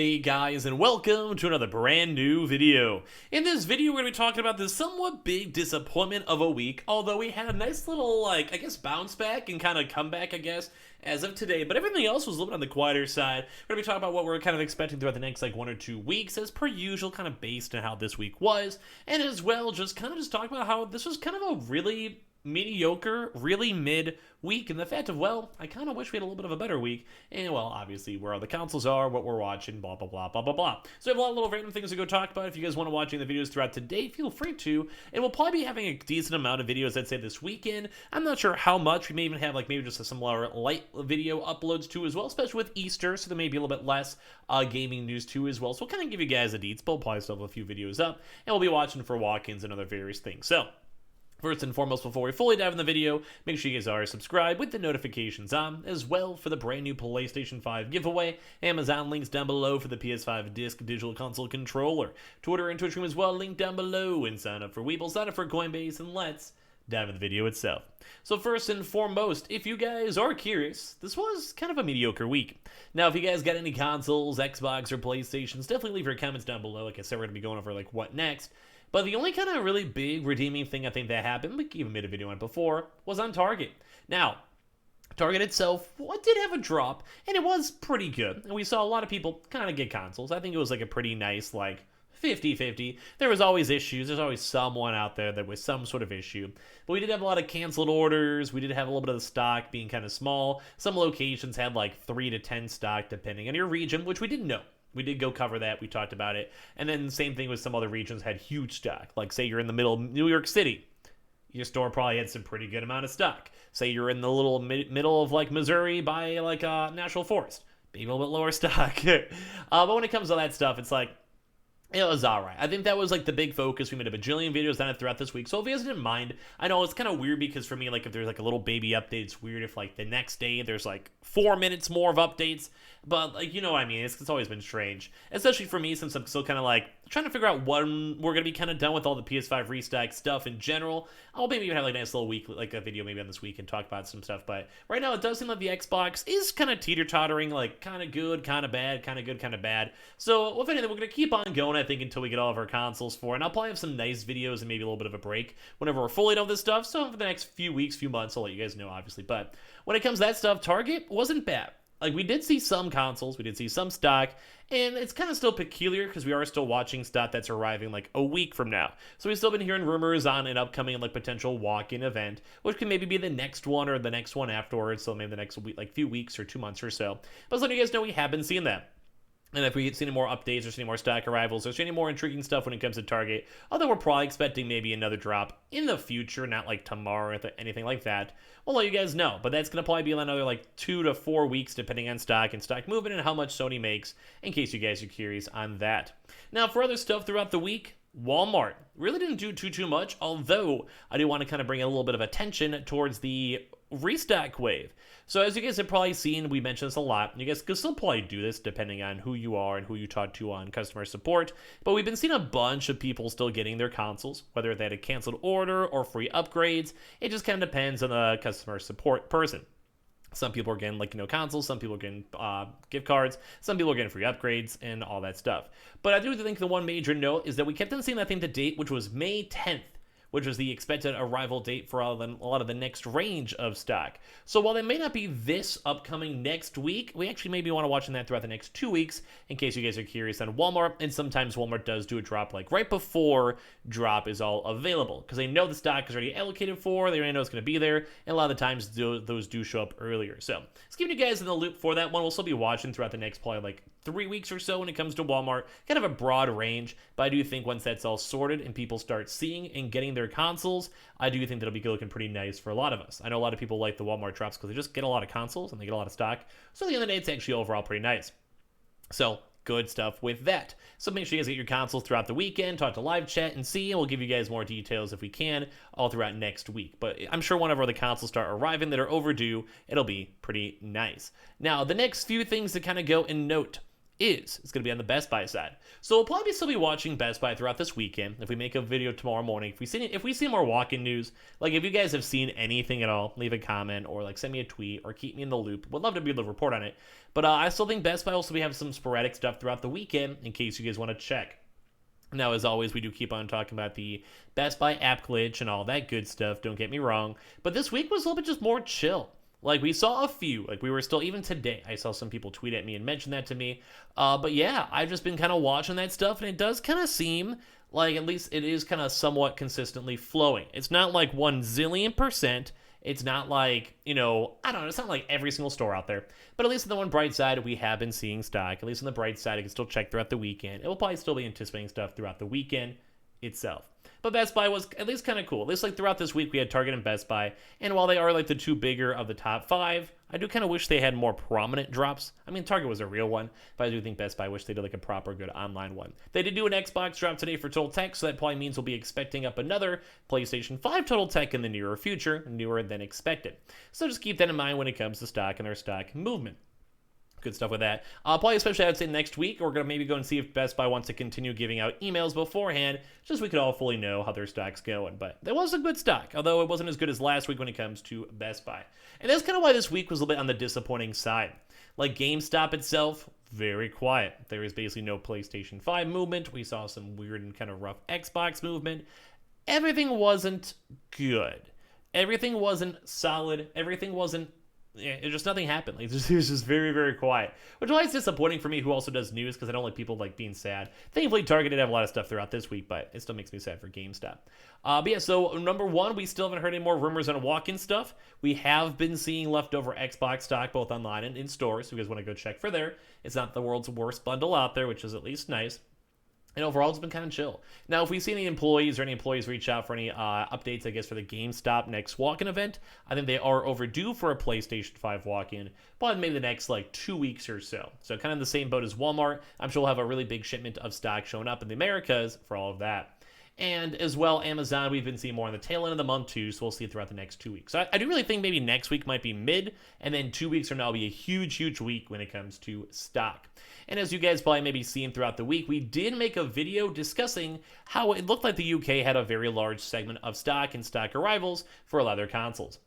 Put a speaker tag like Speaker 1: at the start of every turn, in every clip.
Speaker 1: Hey guys, and welcome to another brand new video. In this video, we're going to be talking about this somewhat big disappointment of a week, although we had a nice little, I guess, bounce back and kind of comeback, as of today, but everything else was a little bit on the quieter side. We're going to be talking about what we're kind of expecting throughout the next, 1 or 2 weeks, as per usual, kind of based on how this week was, and as well, just talk about how this was kind of a really mediocre, really mid week, and the fact of, well, I kind of wish we had a little bit of a better week, and, well, obviously, where all the consoles are, what we're watching, blah, blah, blah, blah, blah, blah. So we have a lot of little random things to go talk about. If you guys want to watch the videos throughout today, feel free to, and we'll probably be having a decent amount of videos, I'd say, this weekend. I'm not sure how much. We may even have, maybe just some light video uploads, too, as well, especially with Easter, so there may be a little bit less gaming news, too, as well. So we'll kind of give you guys the deets, but we'll probably still have a few videos up, and we'll be watching for walk-ins and other various things. So, first and foremost, before we fully dive in the video, make sure you guys are subscribed with the notifications on, as well for the brand new PlayStation 5 giveaway. Amazon links down below for the PS5 Digital Console controller. Twitter and Twitch stream as well, link down below, and sign up for Weeble, sign up for Coinbase, and let's dive into the video itself. So first and foremost, if you guys are curious, this was kind of a mediocre week. Now, if you guys got any consoles, Xbox, or PlayStations, definitely leave your comments down below. Like I said, we're going to be going over, what next. But the only kind of really big redeeming thing I think that happened, we even made a video on it before, was on Target. Now, Target itself did have a drop, and it was pretty good. And we saw a lot of people kind of get consoles. I think it was a pretty nice, 50-50. There was always issues. There's always someone out there that was some sort of issue. But we did have a lot of canceled orders. We did have a little bit of the stock being kind of small. Some locations had 3 to 10 stock depending on your region, which we didn't know. We did go cover that. We talked about it. And then the same thing with some other regions had huge stock. Say you're in the middle of New York City. Your store probably had some pretty good amount of stock. Say you're in the little middle of Missouri by a national forest. Maybe a little bit lower stock. But when it comes to that stuff, it's it was alright. I think that was the big focus. We made a bajillion videos on it throughout this week. So if you guys didn't mind, I know it's kind of weird because for me, if there's a little baby update, it's weird if the next day there's 4 minutes more of updates. But you know what I mean. It's always been strange, especially for me since I'm still kind of trying to figure out when we're gonna be kind of done with all the PS5 restock stuff in general. I'll maybe even have a nice little week, a video maybe on this week and talk about some stuff. But right now it does seem like the Xbox is kind of teeter-tottering, kind of good, kind of bad, kind of good, kind of bad. So if anything, we're gonna keep on going, I think, until we get all of our consoles for it. And I'll probably have some nice videos and maybe a little bit of a break whenever we're fully done with this stuff. So for the next few weeks, few months, I'll let you guys know, obviously. But when it comes to that stuff, Target wasn't bad. We did see some consoles, we did see some stock, and it's kind of still peculiar because we are still watching stuff that's arriving a week from now. So we've still been hearing rumors on an upcoming potential walk-in event, which can maybe be the next one or the next one afterwards, so maybe the next week, few weeks or 2 months or so. But as letting you guys know, we have been seeing that. And if we see any more updates or see any more stock arrivals or see any more intriguing stuff when it comes to Target, although we're probably expecting maybe another drop in the future, not tomorrow or anything like that, we'll let you guys know. But that's going to probably be another 2 to 4 weeks depending on stock and stock movement and how much Sony makes, in case you guys are curious on that. Now, for other stuff throughout the week, Walmart really didn't do too much, although I do want to kind of bring a little bit of attention towards the restock wave. So as you guys have probably seen, we mentioned this a lot. You guys can still probably do this depending on who you are and who you talk to on customer support. But we've been seeing a bunch of people still getting their consoles, whether they had a canceled order or free upgrades. It just kind of depends on the customer support person. Some people are getting consoles, some people are getting gift cards, some people are getting free upgrades and all that stuff. But I do think the one major note is that we kept on seeing, I think, the date, which was May 10th. Which was the expected arrival date for a lot of the next range of stock. So while they may not be this upcoming next week, we actually maybe want to watch that throughout the next 2 weeks, in case you guys are curious on Walmart. And sometimes Walmart does do a drop right before drop is all available, because they know the stock is already allocated for, they already know it's going to be there, and a lot of the times those do show up earlier. So just keeping you guys in the loop for that one. We'll still be watching throughout the next probably 3 weeks or so when it comes to Walmart. Kind of a broad range, but I do think once that's all sorted and people start seeing and getting their consoles, I do think that'll be looking pretty nice for a lot of us. I know a lot of people like the Walmart drops because they just get a lot of consoles and they get a lot of stock. So at the end of the day, it's actually overall pretty nice. So good stuff with that. So make sure you guys get your consoles throughout the weekend, talk to live chat and see, and we'll give you guys more details if we can all throughout next week. But I'm sure whenever the consoles start arriving that are overdue, it'll be pretty nice. Now, the next few things to kind of go and note is going to be on the Best Buy side. So we'll probably still be watching Best Buy throughout this weekend. If we make a video tomorrow morning, if we see more walk-in news, like if you guys have seen anything at all, leave a comment or like send me a tweet or keep me in the loop. Would love to be able to report on it. But I still think Best Buy will also be having some sporadic stuff throughout the weekend in case you guys want to check. Now, as always, we do keep on talking about the Best Buy app glitch and all that good stuff, don't get me wrong. But this week was a little bit just more chill. Like, we saw a few. Like, we were still, even today, I saw some people tweet at me and mention that to me. But yeah, I've just been kind of watching that stuff, and it does kind of seem like at least it is kind of somewhat consistently flowing. It's not like 1,000,000,000%. It's not like, I don't know, it's not like every single store out there. But at least on the one bright side, we have been seeing stock. At least on the bright side, I can still check throughout the weekend. It will probably still be anticipating stuff throughout the weekend itself. But Best Buy was at least kind of cool. At least like throughout this week, we had Target and Best Buy. And while they are like the two bigger of the top five, I do kind of wish they had more prominent drops. I mean, Target was a real one, but I do think Best Buy wish they did like a proper good online one. They did do an Xbox drop today for Total Tech, so that probably means we'll be expecting up another PlayStation 5 Total Tech in the nearer future, newer than expected. So just keep that in mind when it comes to stock and our stock movement. Good stuff with that. Probably especially I would say next week, we're going to maybe go and see if Best Buy wants to continue giving out emails beforehand, just so we could all fully know how their stock's going. But there was a good stock, although it wasn't as good as last week when it comes to Best Buy. And that's kind of why this week was a little bit on the disappointing side. Like GameStop itself, very quiet. There is basically no PlayStation 5 movement. We saw some weird and kind of rough Xbox movement. Everything wasn't good. Everything wasn't solid. Everything wasn't just nothing happened. Like, it was just very, very quiet, which is always disappointing for me, who also does news, because I don't like people like being sad. Thankfully, Target did have a lot of stuff throughout this week, but it still makes me sad for GameStop. But yeah, so number one, we still haven't heard any more rumors on walk-in stuff. We have been seeing leftover Xbox stock both online and in stores, so you guys want to go check for there. It's not the world's worst bundle out there, which is at least nice. And overall, it's been kind of chill. Now, if we see any employees reach out for any updates, I guess, for the GameStop next walk-in event, I think they are overdue for a PlayStation 5 walk-in, but maybe the next, 2 weeks or so. So kind of the same boat as Walmart. I'm sure we'll have a really big shipment of stock showing up in the Americas for all of that. And as well, Amazon, we've been seeing more on the tail end of the month too, so we'll see it throughout the next 2 weeks. So I do really think maybe next week might be mid, and then 2 weeks from now will be a huge, huge week when it comes to stock. And as you guys probably maybe seen throughout the week, we did make a video discussing how it looked like the UK had a very large segment of stock and stock arrivals for a lot of their consoles.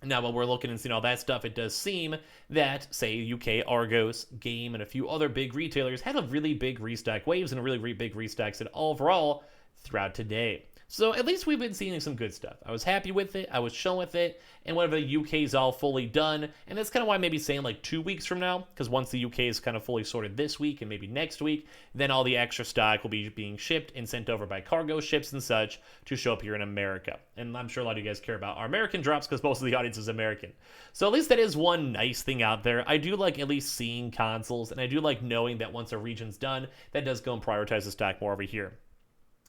Speaker 1: Now, when we're looking and seeing all that stuff, it does seem that, say, UK, Argos, Game, and a few other big retailers had a really big restock waves and really big restocks overall throughout today. So at least we've been seeing some good stuff. I was happy with it. I was chilling with it. And whenever the UK is all fully done, and that's kind of why I'm maybe saying 2 weeks from now, because once the UK is kind of fully sorted this week and maybe next week, then all the extra stock will be being shipped and sent over by cargo ships and such to show up here in America. And I'm sure a lot of you guys care about our American drops because most of the audience is American. So at least that is one nice thing out there. I do like at least seeing consoles, and I do like knowing that once a region's done, that does go and prioritize the stock more over here.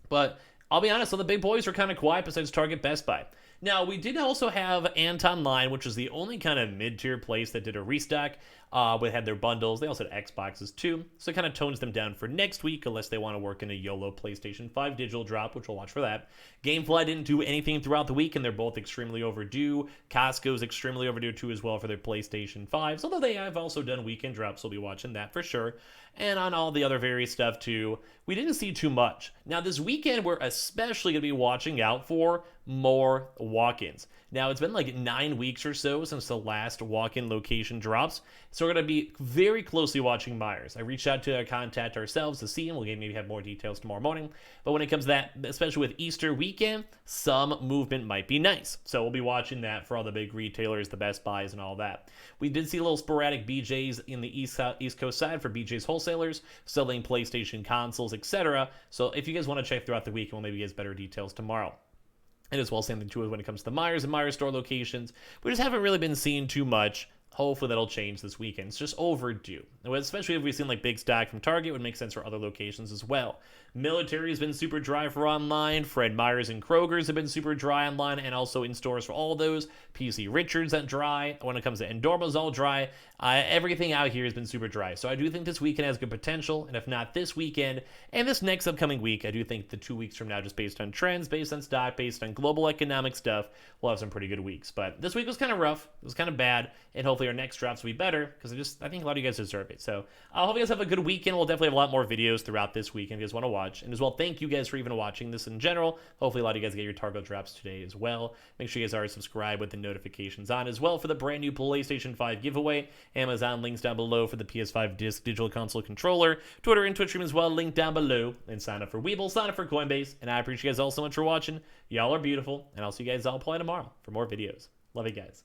Speaker 1: But I'll be honest, so the big boys were kind of quiet besides Target, Best Buy. Now, we did also have Antonline, which was the only kind of mid-tier place that did a restock. Had their bundles. They also had Xboxes too, so it kind of tones them down for next week unless they want to work in a YOLO PlayStation 5 digital drop, which we'll watch for that. Gamefly didn't do anything throughout the week, and they're both extremely overdue. Costco's extremely overdue too as well for their PlayStation 5s, although they have also done weekend drops, so we'll be watching that for sure. And on all the other various stuff too, we didn't see too much. Now this weekend, we're especially going to be watching out for more walk-ins. Now, it's been 9 weeks or so since the last walk-in location drops, so we're going to be very closely watching Myers. I reached out to our contact ourselves to see him. We'll maybe have more details tomorrow morning. But when it comes to that, especially with Easter weekend, some movement might be nice. So we'll be watching that for all the big retailers, the Best Buys, and all that. We did see a little sporadic BJs in the East Coast side for BJ's wholesalers, selling PlayStation consoles, etc. So if you guys want to check throughout the week, we'll maybe get better details tomorrow. And as well, same thing too when it comes to the Myers and Myers store locations. We just haven't really been seeing too much. Hopefully that'll change this weekend. It's just overdue. Especially if we've seen big stock from Target, it would make sense for other locations as well. Military has been super dry for online. Fred Meyer's and Kroger's have been super dry online and also in stores for all those. PC Richards that dry. When it comes to Endorma's all dry. Everything out here has been super dry. So I do think this weekend has good potential. And if not this weekend and this next upcoming week, I do think the 2 weeks from now, just based on trends, based on stock, based on global economic stuff, we'll have some pretty good weeks. But this week was kind of rough. It was kind of bad. And hopefully hopefully our next drafts will be better, because I think a lot of you guys deserve it. So I hope you guys have a good weekend. We'll definitely have a lot more videos throughout this weekend if you guys want to watch. And as well, thank you guys for even watching this in general. Hopefully a lot of you guys get your Targo drafts today as well. Make sure you guys are subscribed with the notifications on as well for the brand new PlayStation 5 giveaway. Amazon links down below for the PS5 digital console controller. Twitter and Twitch stream as well, link down below. And sign up for Weeble, sign up for Coinbase. And I appreciate you guys all so much for watching. Y'all are beautiful. And I'll see you guys all play tomorrow for more videos. Love you guys.